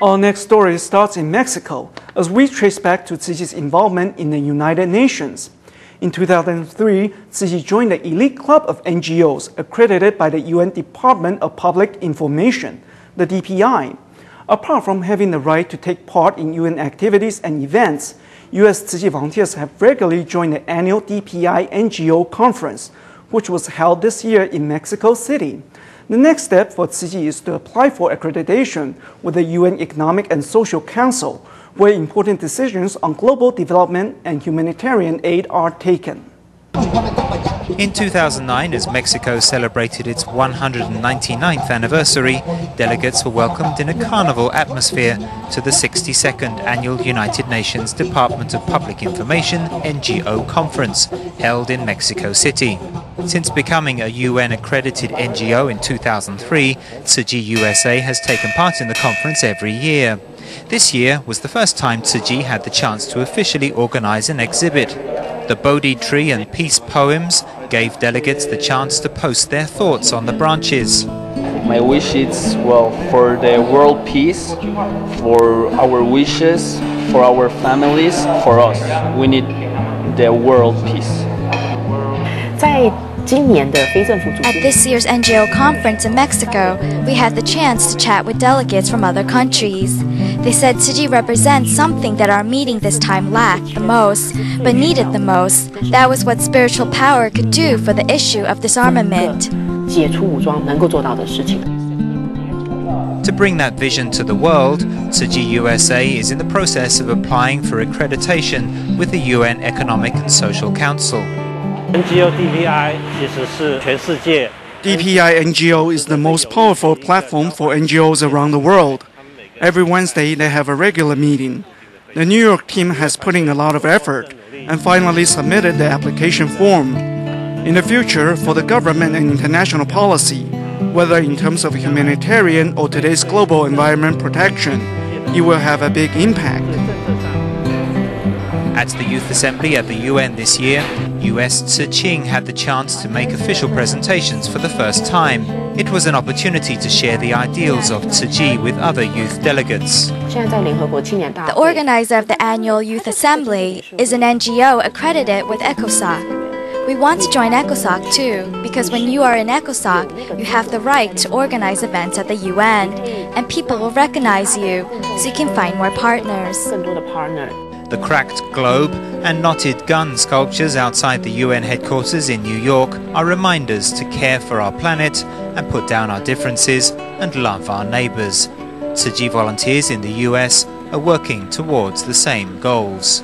Our next story starts in Mexico, as we trace back to Tzu Chi's involvement in the United Nations. In 2003, Tzu Chi joined the elite club of NGOs accredited by the UN Department of Public Information, the DPI. Apart from having the right to take part in UN activities and events, US Tzu Chi volunteers have regularly joined the annual DPI NGO Conference, which was held this year in Mexico City. The next step for Tzu Chi is to apply for accreditation with the UN Economic and Social Council, where important decisions on global development and humanitarian aid are taken. In 2009, as Mexico celebrated its 199th anniversary, delegates were welcomed in a carnival atmosphere to the 62nd Annual United Nations Department of Public Information NGO Conference, held in Mexico City. Since becoming a UN-accredited NGO in 2003, Tzu Chi USA has taken part in the conference every year. This year was the first time Tzu Chi had the chance to officially organize an exhibit. The Bodhi tree and peace poems gave delegates the chance to post their thoughts on the branches. My wish is, well, for the world peace, for our wishes, for our families, for us. We need the world peace. At this year's NGO conference in Mexico, we had the chance to chat with delegates from other countries. They said Tzu Chi represents something that our meeting this time lacked the most, but needed the most. That was what spiritual power could do for the issue of disarmament. To bring that vision to the world, Tzu Chi USA is in the process of applying for accreditation with the UN Economic and Social Council. DPI NGO is the most powerful platform for NGOs around the world. Every Wednesday, they have a regular meeting. The New York team has put in a lot of effort and finally submitted the application form. In the future, for the government and international policy, whether in terms of humanitarian or today's global environment protection, it will have a big impact. At the Youth Assembly at the UN this year, US Tzu Chi had the chance to make official presentations for the first time. It was an opportunity to share the ideals of Tzu Chi with other youth delegates. The organizer of the annual Youth Assembly is an NGO accredited with ECOSOC. We want to join ECOSOC too, because when you are in ECOSOC, you have the right to organize events at the UN, and people will recognize you, so you can find more partners. The cracked globe and knotted gun sculptures outside the UN headquarters in New York are reminders to care for our planet and put down our differences and love our neighbors. Tzu Chi volunteers in the US are working towards the same goals.